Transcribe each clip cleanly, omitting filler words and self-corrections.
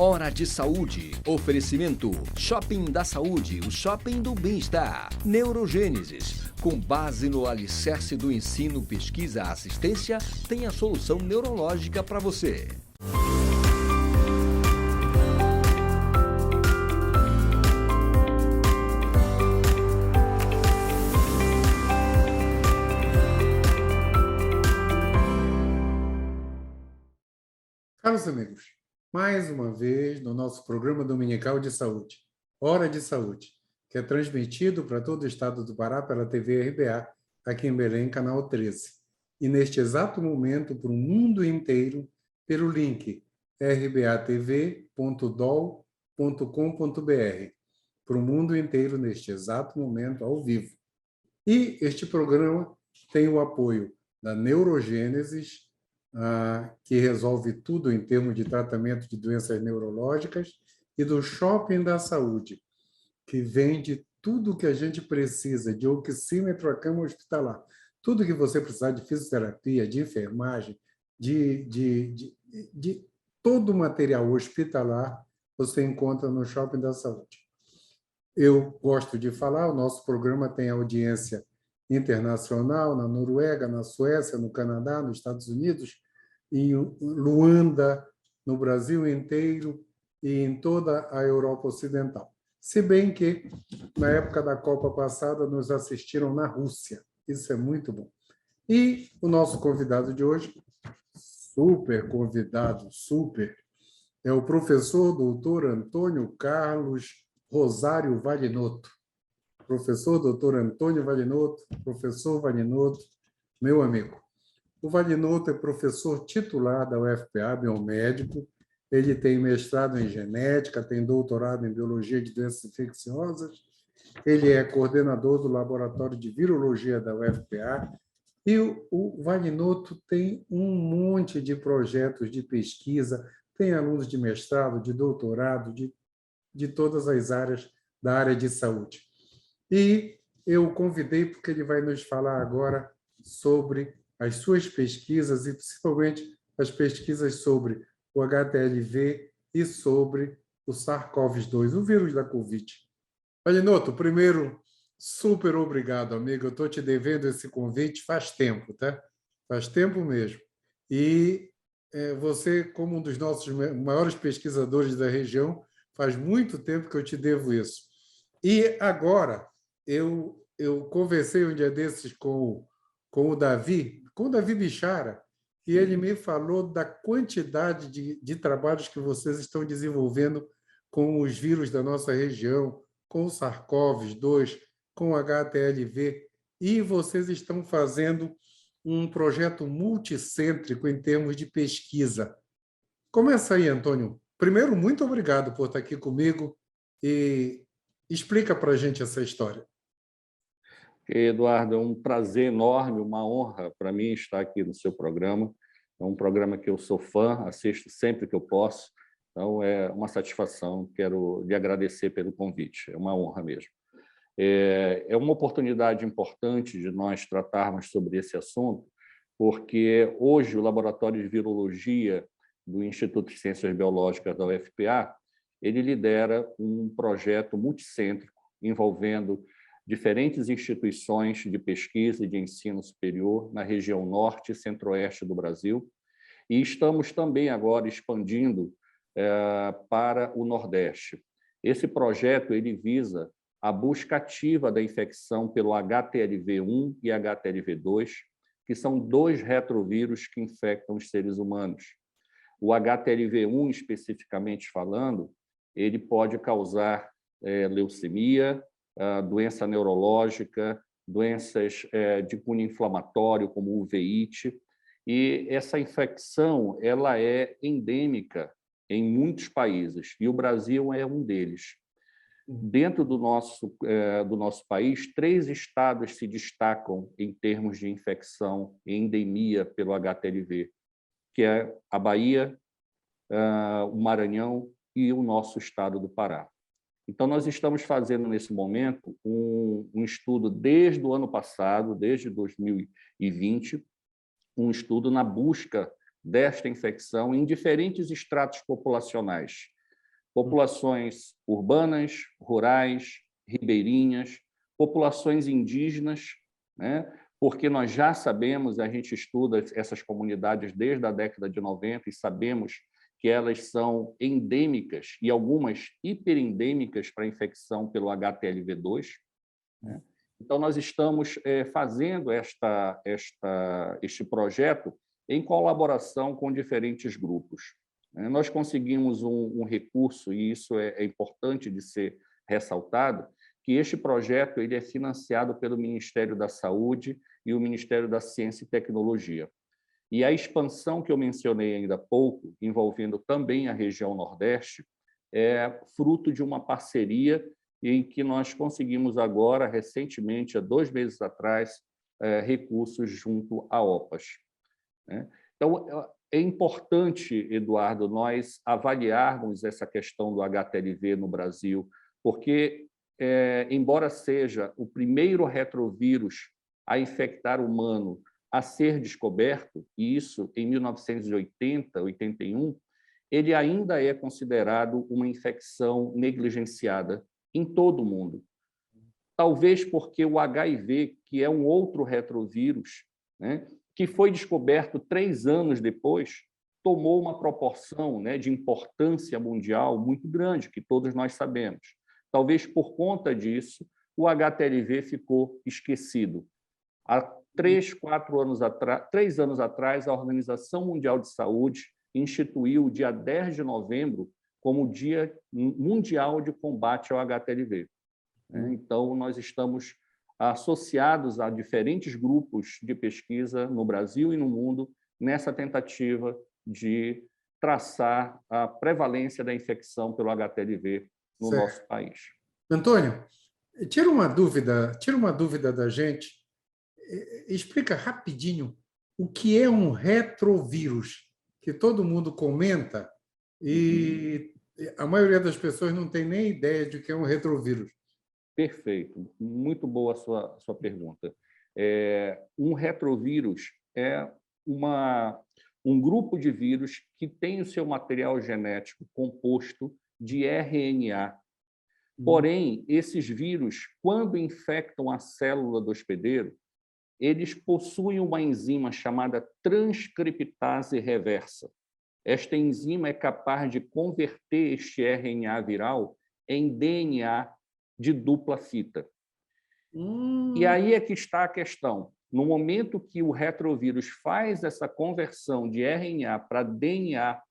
Hora de Saúde. Oferecimento Shopping da Saúde, o shopping do bem-estar. Neurogênesis. Com base no alicerce do ensino, pesquisa, assistência, tem a solução neurológica para você. Caros amigos, mais uma vez no nosso programa dominical de saúde, Hora de Saúde, que é transmitido para todo o estado do Pará pela TV RBA, aqui em Belém, canal 13. E neste exato momento, para o mundo inteiro, pelo link rbatv.dol.com.br, para o mundo inteiro neste exato momento, ao vivo. E este programa tem o apoio da Neurogênesis, que resolve tudo em termos de tratamento de doenças neurológicas, e do Shopping da Saúde, que vende tudo o que a gente precisa, de oxímetro a cama hospitalar, tudo que você precisar de fisioterapia, de enfermagem, de todo o material hospitalar, você encontra no Shopping da Saúde. Eu gosto de falar, o nosso programa tem audiência internacional, na Noruega, na Suécia, no Canadá, nos Estados Unidos, em Luanda, no Brasil inteiro e em toda a Europa Ocidental. Se bem que, na época da Copa passada, nos assistiram na Rússia. Isso é muito bom. E o nosso convidado de hoje, super convidado, super, é o professor doutor Antônio Carlos Rosário Valinotto. Professor doutor Antônio Valinotto, professor Valinotto, meu amigo. O Valinotto é professor titular da UFPA, biomédico. Ele tem mestrado em genética, tem doutorado em biologia de doenças infecciosas. Ele é coordenador do laboratório de virologia da UFPA. E o Valinotto tem um monte de projetos de pesquisa, tem alunos de mestrado, de doutorado, de todas as áreas da área de saúde. E eu o convidei porque ele vai nos falar agora sobre as suas pesquisas e principalmente as pesquisas sobre o HTLV e sobre o SARS-CoV-2, o vírus da Covid. Valinotto, primeiro, super obrigado, amigo. Eu estou te devendo esse convite faz tempo, tá? Faz tempo mesmo. E você, como um dos nossos maiores pesquisadores da região, faz muito tempo que eu te devo isso. E agora, eu conversei um dia desses com o Davi Bichara, e ele me falou da quantidade de trabalhos que vocês estão desenvolvendo com os vírus da nossa região, com o SARS-CoV-2, com o HTLV, e vocês estão fazendo um projeto multicêntrico em termos de pesquisa. Começa aí, Antônio. Primeiro, muito obrigado por estar aqui comigo e explica para a gente essa história. Eduardo, é um prazer enorme, uma honra para mim estar aqui no seu programa. É um programa que eu sou fã, assisto sempre que eu posso. Então, é uma satisfação. Quero lhe agradecer pelo convite. É uma honra mesmo. É uma oportunidade importante de nós tratarmos sobre esse assunto, porque hoje o Laboratório de Virologia do Instituto de Ciências Biológicas da UFPA, ele lidera um projeto multicêntrico envolvendo diferentes instituições de pesquisa e de ensino superior na região norte e centro-oeste do Brasil, e estamos também agora expandindo para o Nordeste. Esse projeto ele visa a busca ativa da infecção pelo HTLV1 e HTLV2, que são dois retrovírus que infectam os seres humanos. O HTLV1, especificamente falando, ele pode causar leucemia, doença neurológica, doenças de cunho inflamatório, como uveíte, e essa infecção ela é endêmica em muitos países, e o Brasil é um deles. Dentro do nosso país, 3 estados se destacam em termos de infecção e endemia pelo HTLV, que é a Bahia, o Maranhão e o nosso estado do Pará. Então, nós estamos fazendo, nesse momento, um estudo desde o ano passado, desde 2020, um estudo na busca desta infecção em diferentes estratos populacionais, Populações urbanas, rurais, ribeirinhas, populações indígenas, né? Porque nós já sabemos, a gente estuda essas comunidades desde a década de 90 e sabemos que elas são endêmicas e algumas hiperendêmicas para a infecção pelo HTLV2. Né? Então, nós estamos fazendo este projeto em colaboração com diferentes grupos. Nós conseguimos um recurso, e isso é importante de ser ressaltado, que este projeto ele é financiado pelo Ministério da Saúde e o Ministério da Ciência e Tecnologia. E a expansão que eu mencionei ainda há pouco, envolvendo também a região Nordeste, é fruto de uma parceria em que nós conseguimos agora, recentemente, há 2 meses atrás, recursos junto à OPAS. Então, é importante, Eduardo, nós avaliarmos essa questão do HTLV no Brasil, porque, embora seja o primeiro retrovírus a infectar humano a ser descoberto, e isso em 1980, 81, ele ainda é considerado uma infecção negligenciada em todo o mundo. Talvez porque o HIV, que é um outro retrovírus, né, que foi descoberto 3 anos depois, tomou uma proporção, né, de importância mundial muito grande, que todos nós sabemos. Talvez por conta disso, o HTLV ficou esquecido. Há 3 anos atrás, a Organização Mundial de Saúde instituiu o dia 10 de novembro como o Dia Mundial de Combate ao HTLV. Então, nós estamos associados a diferentes grupos de pesquisa no Brasil e no mundo nessa tentativa de traçar a prevalência da infecção pelo HTLV no nosso país. Antônio, tira uma dúvida da gente. Explica rapidinho o que é um retrovírus, que todo mundo comenta e a maioria das pessoas não tem nem ideia de o que é um retrovírus. Perfeito. Muito boa a sua pergunta. Um retrovírus é um grupo de vírus que tem o seu material genético composto de RNA. Porém, esses vírus, quando infectam a célula do hospedeiro, eles possuem uma enzima chamada transcriptase reversa. Esta enzima é capaz de converter este RNA viral em DNA de dupla fita. E aí é que está a questão. No momento que o retrovírus faz essa conversão de RNA para DNA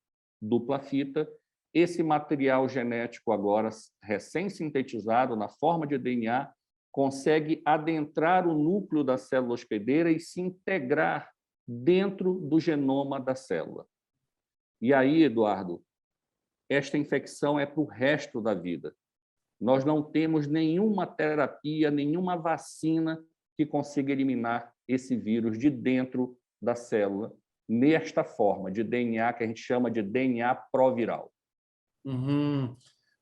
dupla fita, esse material genético agora recém-sintetizado na forma de DNA consegue adentrar o núcleo da célula hospedeira e se integrar dentro do genoma da célula. E aí, Eduardo, esta infecção é para o resto da vida. Nós não temos nenhuma terapia, nenhuma vacina que consiga eliminar esse vírus de dentro da célula, nesta forma de DNA que a gente chama de DNA proviral.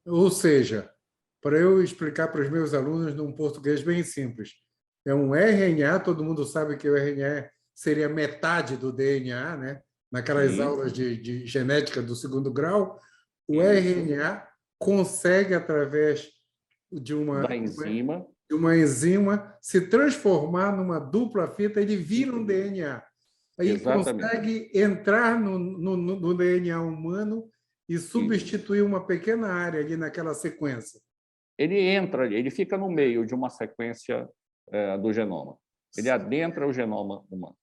Ou seja, para eu explicar para os meus alunos num português bem simples, é um RNA, todo mundo sabe que o RNA seria metade do DNA, né? Naquelas aulas de genética do 2º grau, o RNA consegue, através de uma enzima, se transformar numa dupla fita, ele vira um DNA. Aí ele consegue entrar no DNA humano e substituir uma pequena área ali naquela sequência. Ele entra ali, ele fica no meio de uma sequência do genoma. Ele adentra o genoma humano.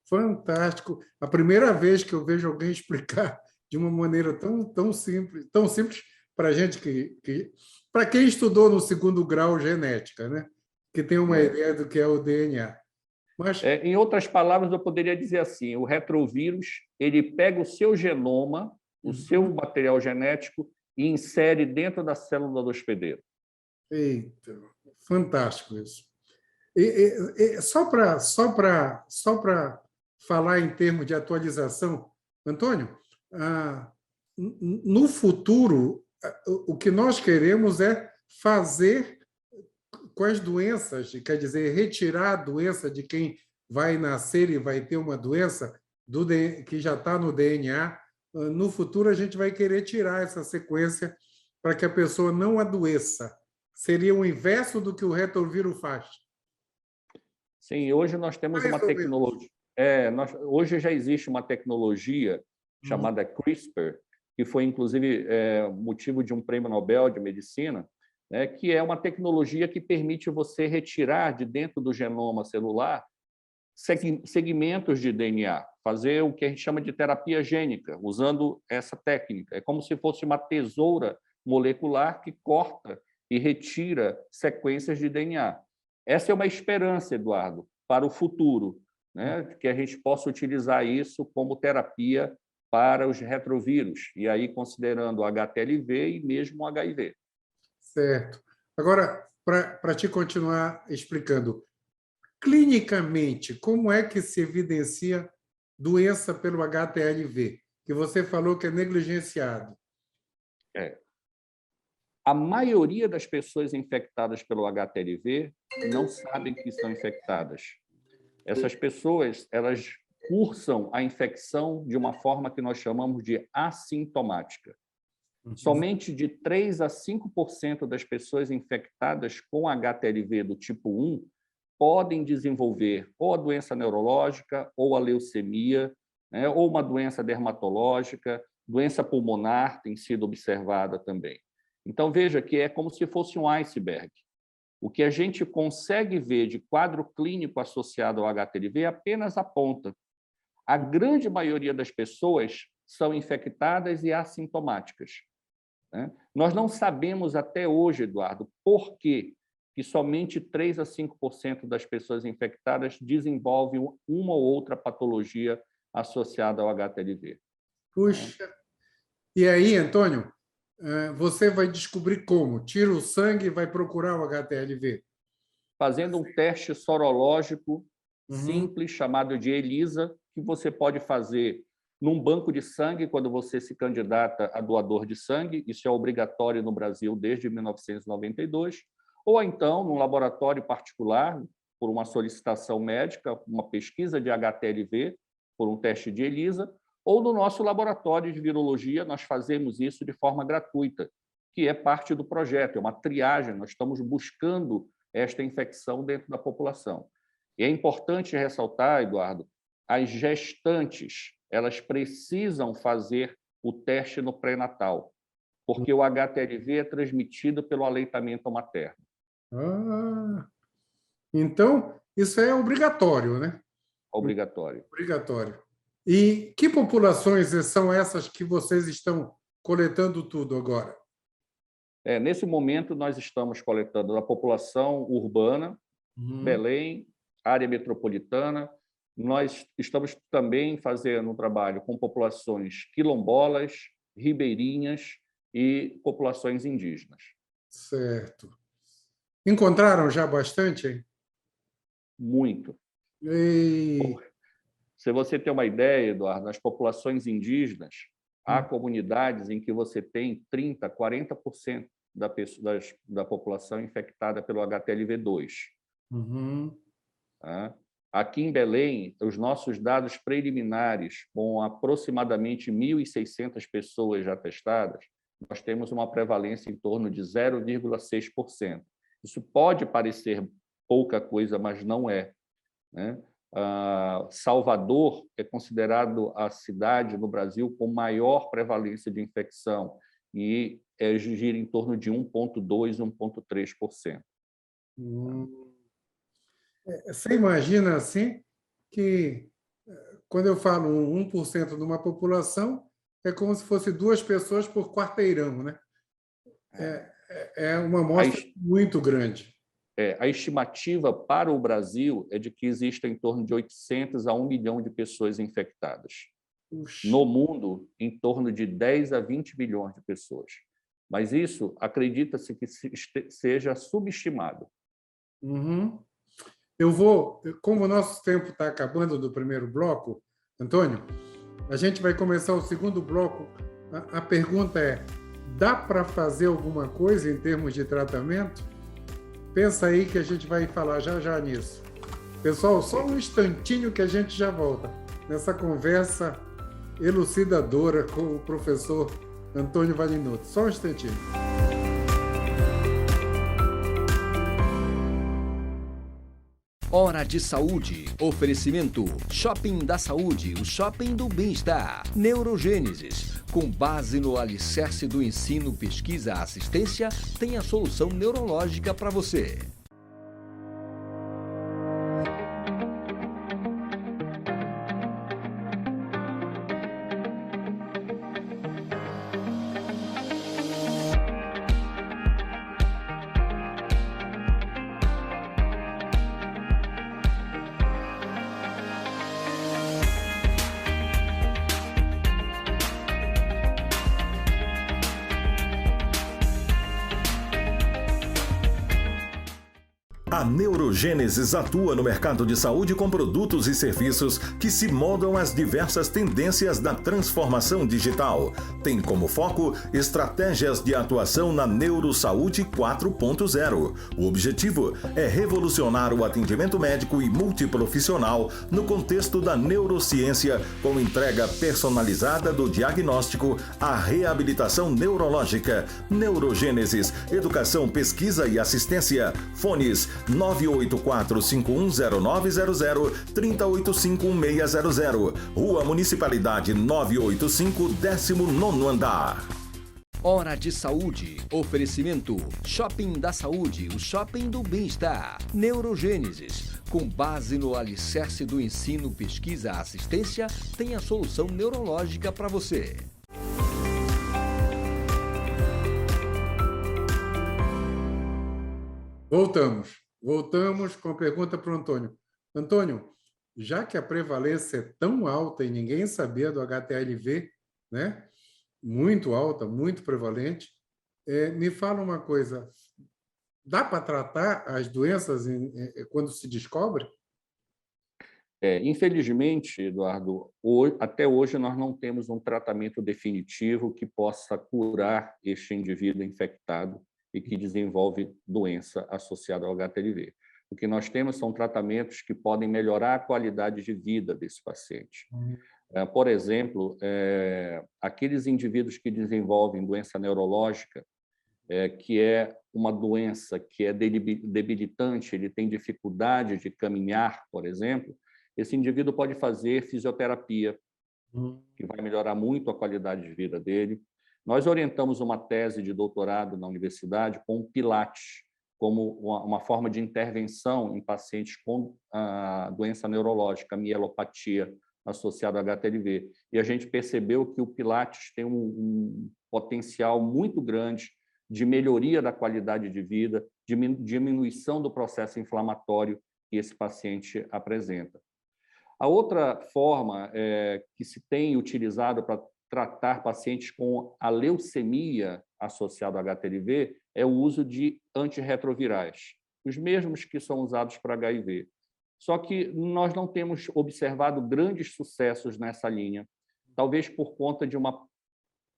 Fantástico. A primeira vez que eu vejo alguém explicar de uma maneira tão simples para a gente para quem estudou no 2º grau genética, né? Que tem uma ideia do que é o DNA. Mas em outras palavras, eu poderia dizer assim: o retrovírus ele pega o seu genoma, o seu material genético e insere dentro da célula do hospedeiro. Eita, fantástico isso. Só para falar em termos de atualização, Antônio, no futuro, o que nós queremos é fazer com as doenças, quer dizer, retirar a doença de quem vai nascer e vai ter uma doença que já está no DNA, no futuro a gente vai querer tirar essa sequência para que a pessoa não adoeça. Seria o inverso do que o retrovíro faz. Sim, hoje nós temos uma tecnologia. Hoje já existe uma tecnologia chamada CRISPR, que foi, inclusive, motivo de um prêmio Nobel de Medicina, né, que é uma tecnologia que permite você retirar de dentro do genoma celular segmentos de DNA, fazer o que a gente chama de terapia gênica, usando essa técnica. É como se fosse uma tesoura molecular que corta e retira sequências de DNA. Essa é uma esperança, Eduardo, para o futuro, né? Que a gente possa utilizar isso como terapia para os retrovírus, e aí considerando o HTLV e mesmo o HIV. Certo. Agora, para te continuar explicando, clinicamente, como é que se evidencia doença pelo HTLV? Que você falou que é negligenciado. A maioria das pessoas infectadas pelo HTLV não sabem que estão infectadas. Essas pessoas, elas cursam a infecção de uma forma que nós chamamos de assintomática. Somente de 3 a 5% das pessoas infectadas com HTLV do tipo 1 podem desenvolver ou a doença neurológica, ou a leucemia, né, ou uma doença dermatológica, doença pulmonar tem sido observada também. Então, veja que é como se fosse um iceberg. O que a gente consegue ver de quadro clínico associado ao HTLV é apenas a ponta. A grande maioria das pessoas são infectadas e assintomáticas, né? Nós não sabemos até hoje, Eduardo, por que somente 3 a 5% das pessoas infectadas desenvolvem uma ou outra patologia associada ao HTLV. Puxa! E aí, Antônio, você vai descobrir como? Tira o sangue e vai procurar o HTLV? Fazendo um teste sorológico simples, chamado de ELISA, que você pode fazer num banco de sangue, quando você se candidata a doador de sangue, isso é obrigatório no Brasil desde 1992, ou então num laboratório particular, por uma solicitação médica, uma pesquisa de HTLV, por um teste de ELISA, ou no nosso laboratório de virologia, nós fazemos isso de forma gratuita, que é parte do projeto, é uma triagem, nós estamos buscando esta infecção dentro da população. E é importante ressaltar, Eduardo, as gestantes, elas precisam fazer o teste no pré-natal, porque o HTLV é transmitido pelo aleitamento materno. Então, isso é obrigatório, né? Obrigatório. Obrigatório. E que populações são essas que vocês estão coletando tudo agora? Nesse momento, nós estamos coletando a população urbana, Belém, área metropolitana. Nós estamos também fazendo um trabalho com populações quilombolas, ribeirinhas e populações indígenas. Certo. Encontraram já bastante, hein? Muito. E... Se você tem uma ideia, Eduardo, nas populações indígenas, há comunidades em que você tem 30%, 40% da população infectada pelo HTLV2. Tá? Aqui em Belém, os nossos dados preliminares, com aproximadamente 1.600 pessoas já testadas, nós temos uma prevalência em torno de 0,6%. Isso pode parecer pouca coisa, mas não é, né? Salvador é considerado a cidade no Brasil com maior prevalência de infecção e gira em torno de 1,2%, 1,3%. Você imagina assim que, quando eu falo 1% de uma população, é como se fosse 2 pessoas por quarteirão, né? É uma amostra muito grande. A estimativa para o Brasil é de que existem em torno de 800 a 1 milhão de pessoas infectadas. No mundo, em torno de 10 a 20 milhões de pessoas. Mas isso, acredita-se que seja subestimado. Eu vou, como o nosso tempo está acabando do primeiro bloco, Antônio, a gente vai começar o segundo bloco. A pergunta é, dá para fazer alguma coisa em termos de tratamento? Pensa aí que a gente vai falar já nisso. Pessoal, só um instantinho que a gente já volta nessa conversa elucidadora com o professor Antônio Valinotto. Só um instantinho. Hora de Saúde. Oferecimento Shopping da Saúde, o shopping do bem-estar. Neurogênesis. Com base no alicerce do ensino, pesquisa, assistência, tem a solução neurológica para você. A Neurogênesis atua no mercado de saúde com produtos e serviços que se moldam às diversas tendências da transformação digital. Tem como foco estratégias de atuação na Neurosaúde 4.0. O objetivo é revolucionar o atendimento médico e multiprofissional no contexto da neurociência, com entrega personalizada do diagnóstico à reabilitação neurológica. Neurogênesis, educação, pesquisa e assistência. Fones 984-510900, 3085-1600. Rua Municipalidade 985, 19º andar. Hora de Saúde. Oferecimento Shopping da Saúde, o shopping do bem-estar. Neurogênesis. Com base no alicerce do ensino, pesquisa, assistência, tem a solução neurológica para você. Voltamos com a pergunta para o Antônio. Antônio, já que a prevalência é tão alta e ninguém sabia do HTLV, né? Muito alta, muito prevalente, me fala uma coisa, dá para tratar as doenças quando se descobre? Infelizmente, Eduardo, até hoje nós não temos um tratamento definitivo que possa curar este indivíduo infectado e que desenvolve doença associada ao HTLV. O que nós temos são tratamentos que podem melhorar a qualidade de vida desse paciente. Por exemplo, aqueles indivíduos que desenvolvem doença neurológica, que é uma doença que é debilitante, ele tem dificuldade de caminhar, por exemplo, esse indivíduo pode fazer fisioterapia, que vai melhorar muito a qualidade de vida dele. Nós orientamos uma tese de doutorado na universidade com o Pilates, como uma forma de intervenção em pacientes com a doença neurológica, mielopatia associada ao HTLV. E a gente percebeu que o Pilates tem um potencial muito grande de melhoria da qualidade de vida, de diminuição do processo inflamatório que esse paciente apresenta. A outra forma que se tem utilizado para tratar pacientes com a leucemia associada ao HTLV é o uso de antirretrovirais, os mesmos que são usados para HIV. Só que nós não temos observado grandes sucessos nessa linha, talvez por conta de uma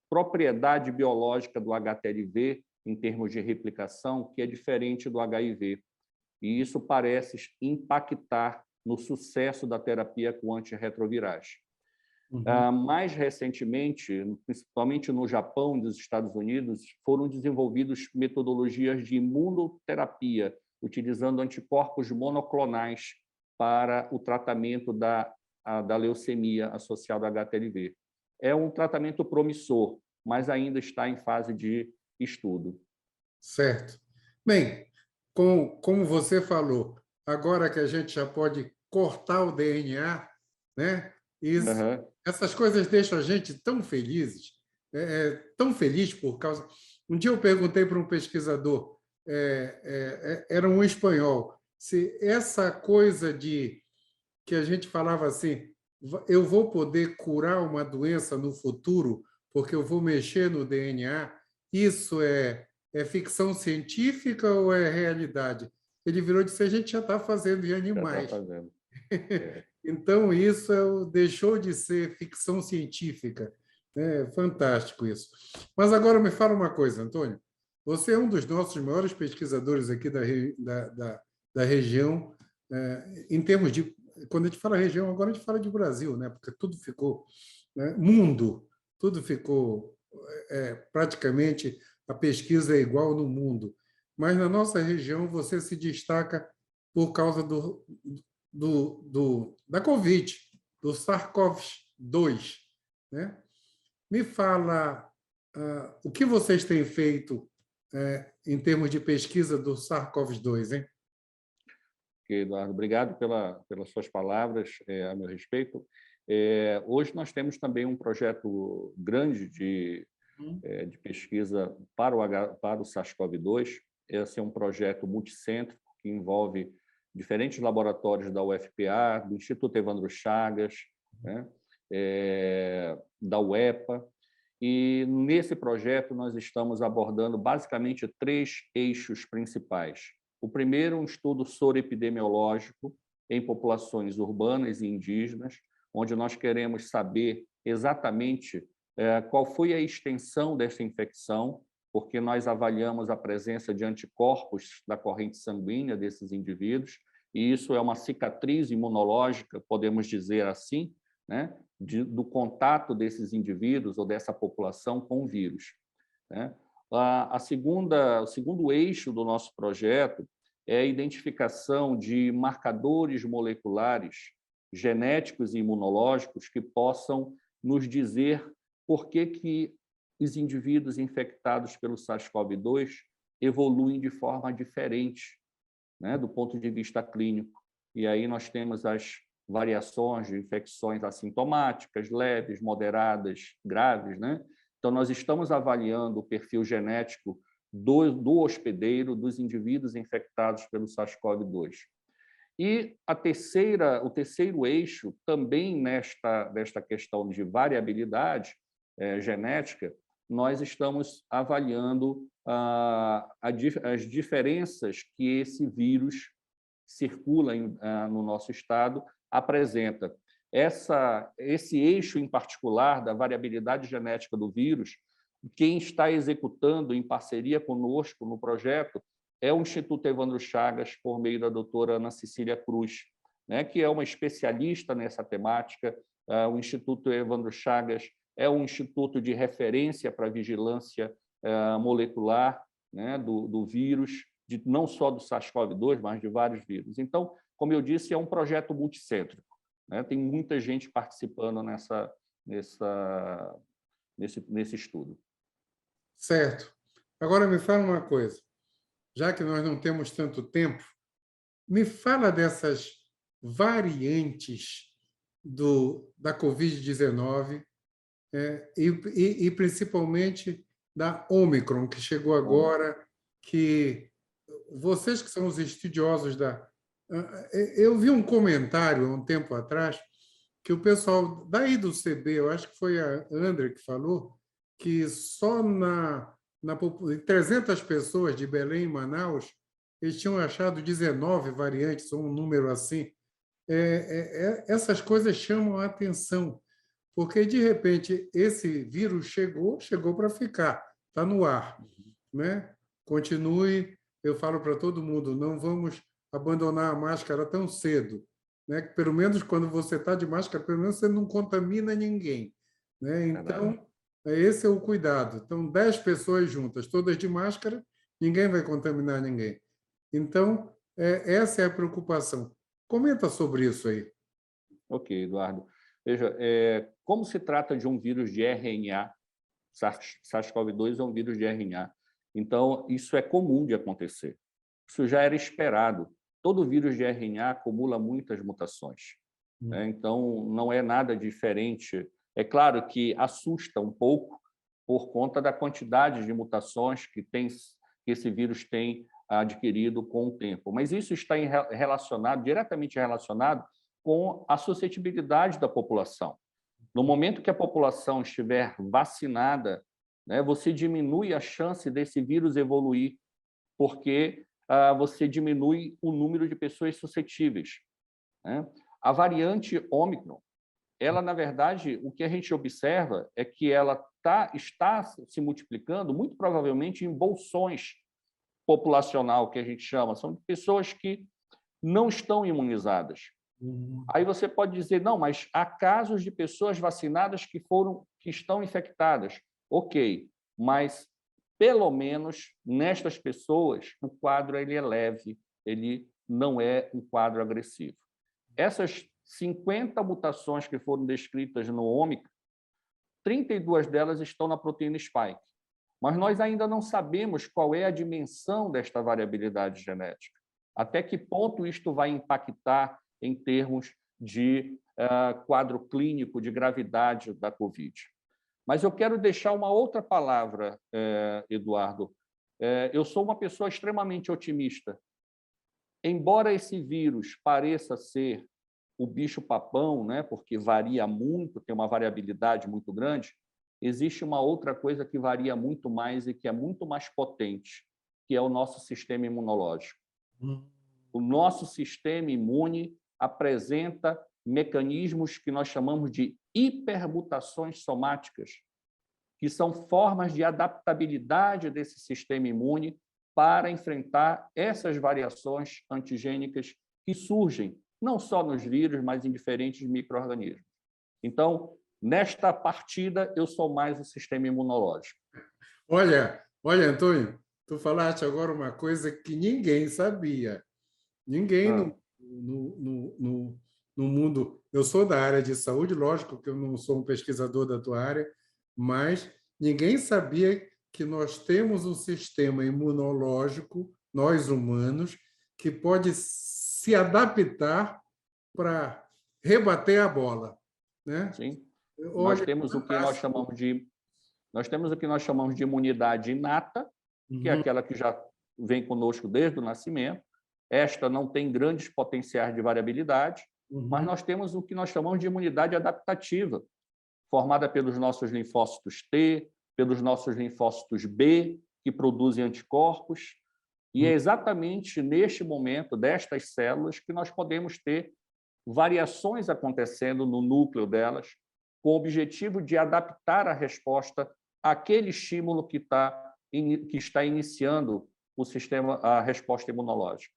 propriedade biológica do HTLV, em termos de replicação, que é diferente do HIV. E isso parece impactar no sucesso da terapia com antirretrovirais. Mais recentemente, principalmente no Japão e nos Estados Unidos, foram desenvolvidas metodologias de imunoterapia, utilizando anticorpos monoclonais para o tratamento da leucemia associada ao HTLV. É um tratamento promissor, mas ainda está em fase de estudo. Certo. Bem, como você falou, agora que a gente já pode cortar o DNA, né? Essas coisas deixam a gente tão felizes, tão feliz por causa... Um dia eu perguntei para um pesquisador, era um espanhol, se essa coisa de que a gente falava assim, eu vou poder curar uma doença no futuro porque eu vou mexer no DNA, isso é ficção científica ou é realidade? Ele virou e disse, a gente já está fazendo em animais. Já está fazendo. Então, isso deixou de ser ficção científica. É fantástico isso. Mas agora me fala uma coisa, Antônio. Você é um dos nossos maiores pesquisadores aqui da região, em termos de... Quando a gente fala região, agora a gente fala de Brasil, né? Porque tudo ficou né? Mundo, tudo ficou praticamente, a pesquisa é igual no mundo. Mas na nossa região você se destaca por causa da Covid, do SARS-CoV-2, né? Me fala o que vocês têm feito em termos de pesquisa do SARS-CoV-2, hein? Eduardo, obrigado pelas suas palavras a meu respeito. Hoje nós temos também um projeto grande de pesquisa para o SARS-CoV-2. Esse é um projeto multicêntrico que envolve diferentes laboratórios da UFPA, do Instituto Evandro Chagas, né, da UEPA. E nesse projeto nós estamos abordando basicamente 3 eixos principais. O primeiro, um estudo soroepidemiológico em populações urbanas e indígenas, onde nós queremos saber exatamente qual foi a extensão dessa infecção, porque nós avaliamos a presença de anticorpos da corrente sanguínea desses indivíduos, e isso é uma cicatriz imunológica, podemos dizer assim, né, do contato desses indivíduos ou dessa população com o vírus, né? O segundo eixo do nosso projeto é a identificação de marcadores moleculares, genéticos e imunológicos que possam nos dizer por que os indivíduos infectados pelo SARS-CoV-2 evoluem de forma diferente, né, do ponto de vista clínico. E aí nós temos as variações de infecções assintomáticas, leves, moderadas, graves, né? Então, nós estamos avaliando o perfil genético do hospedeiro, dos indivíduos infectados pelo SARS-CoV-2. E o terceiro eixo, também nesta questão de variabilidade genética, nós estamos avaliando as diferenças que esse vírus circula no nosso estado, apresenta. Esse eixo em particular da variabilidade genética do vírus, quem está executando em parceria conosco no projeto é o Instituto Evandro Chagas, por meio da doutora Ana Cecília Cruz, né, que é uma especialista nessa temática. O Instituto Evandro Chagas é um instituto de referência para a vigilância molecular, né, do vírus, não só do SARS-CoV-2, mas de vários vírus. Então, como eu disse, é um projeto multicêntrico, né? Tem muita gente participando nesse estudo. Certo. Agora me fala uma coisa. Já que nós não temos tanto tempo, me fala dessas variantes da Covid-19 e principalmente da Ômicron, que chegou agora, que vocês que são os estudiosos Eu vi um comentário há um tempo atrás que o pessoal daí do CB, eu acho que foi a André que falou, que só em 300 pessoas de Belém e Manaus, eles tinham achado 19 variantes, ou um número assim. Essas coisas chamam a atenção, porque, de repente, esse vírus chegou para ficar, está no ar, né? Continue, eu falo para todo mundo, não vamos abandonar a máscara tão cedo, né? Que pelo menos quando você está de máscara, pelo menos você não contamina ninguém, né? Então, esse é o cuidado. Então, 10 pessoas juntas, todas de máscara, ninguém vai contaminar ninguém. Então, essa é a preocupação. Comenta sobre isso aí. Ok, Eduardo. Veja, como se trata de um vírus de RNA, SARS-CoV-2 é um vírus de RNA, então isso é comum de acontecer. Isso já era esperado. Todo vírus de RNA acumula muitas mutações, né? Então, não é nada diferente. É claro que assusta um pouco por conta da quantidade de mutações que esse vírus tem adquirido com o tempo. Mas isso está diretamente relacionado com a suscetibilidade da população. No momento que a população estiver vacinada, né, você diminui a chance desse vírus evoluir, porque você diminui o número de pessoas suscetíveis, né? A variante Ômicron, ela, na verdade, o que a gente observa é que ela está se multiplicando, muito provavelmente, em bolsões populacional, que a gente chama. São pessoas que não estão imunizadas. Aí você pode dizer, não, mas há casos de pessoas vacinadas que estão infectadas. Ok, mas pelo menos nestas pessoas o quadro ele é leve, ele não é um quadro agressivo. Essas 50 mutações que foram descritas no Ômicron, 32 delas estão na proteína spike, mas nós ainda não sabemos qual é a dimensão desta variabilidade genética. Até que ponto isto vai impactar em termos de quadro clínico, de gravidade da Covid. Mas eu quero deixar uma outra palavra, Eduardo. Eu sou uma pessoa extremamente otimista. Embora esse vírus pareça ser o bicho-papão, né, porque varia muito, tem uma variabilidade muito grande, existe uma outra coisa que varia muito mais e que é muito mais potente, que é o nosso sistema imunológico. O nosso sistema imune apresenta mecanismos que nós chamamos de hipermutações somáticas, que são formas de adaptabilidade desse sistema imune para enfrentar essas variações antigênicas que surgem, não só nos vírus, mas em diferentes micro-organismos. Então, nesta partida, eu sou mais o sistema imunológico. Olha, Antônio, tu falaste agora uma coisa que ninguém sabia. Ninguém no mundo... Eu sou da área de saúde, lógico que eu não sou um pesquisador da tua área, mas ninguém sabia que nós temos um sistema imunológico, nós humanos, que pode se adaptar para rebater a bola, né? Sim. Olha, nós temos o que nós chamamos de imunidade inata, que é aquela que já vem conosco desde o nascimento. Esta não tem grandes potenciais de variabilidade, mas nós temos o que nós chamamos de imunidade adaptativa, formada pelos nossos linfócitos T, pelos nossos linfócitos B, que produzem anticorpos, e é exatamente neste momento destas células que nós podemos ter variações acontecendo no núcleo delas, com o objetivo de adaptar a resposta àquele estímulo que está iniciando a resposta imunológica.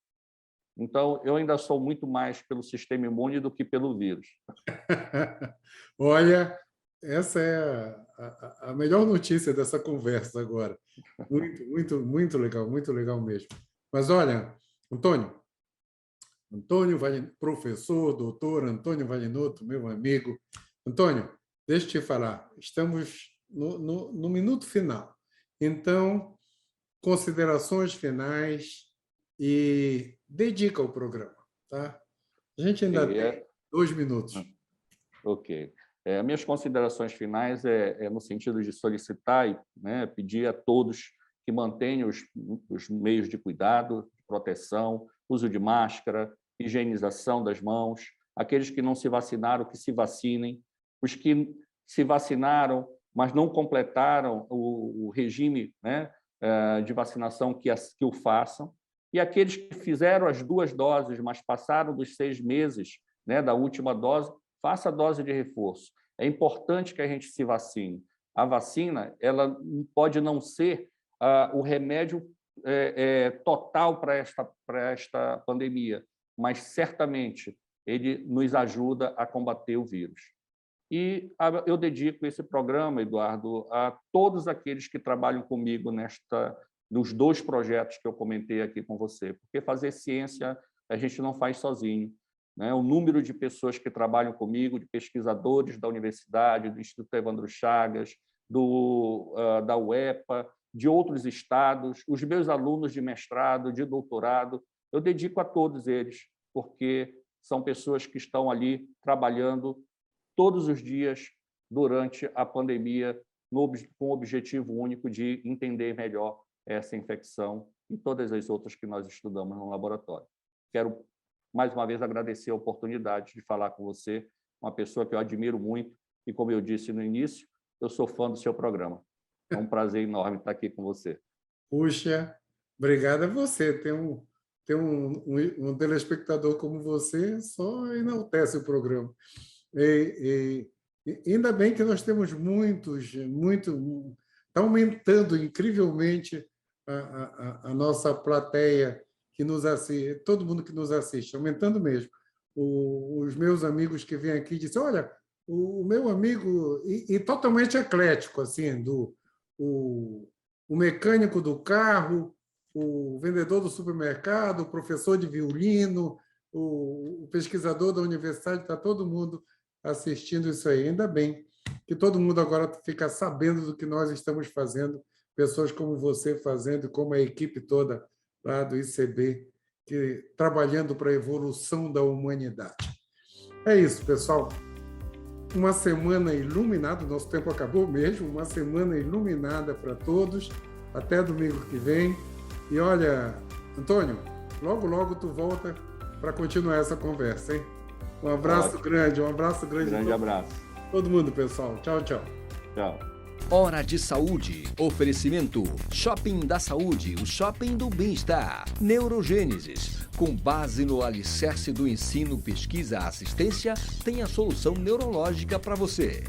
Então, eu ainda sou muito mais pelo sistema imune do que pelo vírus. Olha, essa é a melhor notícia dessa conversa agora. Muito legal mesmo. Mas olha, Antônio, professor, doutor Antônio Valinotto, meu amigo. Antônio, deixa eu te falar, estamos no minuto final. Então, considerações finais e dedica o programa, tá? A gente ainda tem 2 minutos. Ok. Minhas considerações finais no sentido de solicitar e pedir a todos que mantenham os meios de cuidado, de proteção, uso de máscara, higienização das mãos, aqueles que não se vacinaram, que se vacinem, os que se vacinaram, mas não completaram o regime de vacinação, que o façam, e aqueles que fizeram as 2 doses, mas passaram dos 6 meses da última dose, faça a dose de reforço. É importante que a gente se vacine. A vacina ela pode não ser o remédio total para esta pandemia, mas certamente ele nos ajuda a combater o vírus. E eu dedico esse programa, Eduardo, a todos aqueles que trabalham comigo nos 2 projetos que eu comentei aqui com você, porque fazer ciência a gente não faz sozinho. O número de pessoas que trabalham comigo, de pesquisadores da universidade, do Instituto Evandro Chagas, da UEPA, de outros estados, os meus alunos de mestrado, de doutorado, eu dedico a todos eles, porque são pessoas que estão ali trabalhando todos os dias durante a pandemia, com o objetivo único de entender melhor essa infecção e todas as outras que nós estudamos no laboratório. Quero, mais uma vez, agradecer a oportunidade de falar com você, uma pessoa que eu admiro muito e, como eu disse no início, eu sou fã do seu programa. É um prazer enorme estar aqui com você. Puxa, obrigado a você. Ter um telespectador como você só enaltece o programa. E ainda bem que nós temos está aumentando incrivelmente a nossa plateia que nos assiste, todo mundo que nos assiste, aumentando mesmo. os meus amigos que vêm aqui dizem, olha, o meu amigo, e totalmente eclético, assim, o mecânico do carro, o vendedor do supermercado, o professor de violino, o pesquisador da universidade, está todo mundo assistindo isso aí. Ainda bem que todo mundo agora fica sabendo do que nós estamos fazendo, pessoas como você fazendo, como a equipe toda lá do ICB, trabalhando para a evolução da humanidade. É isso, pessoal. Uma semana iluminada, nosso tempo acabou mesmo, uma semana iluminada para todos. Até domingo que vem. E olha, Antônio, logo, logo tu volta para continuar essa conversa, hein? Um abraço grande, um abraço grande. Grande abraço. Todo mundo, pessoal. Tchau, tchau. Tchau. Hora de Saúde. Oferecimento Shopping da Saúde, o shopping do bem-estar. Neurogênesis. Com base no alicerce do ensino, pesquisa, assistência, tem a solução neurológica para você.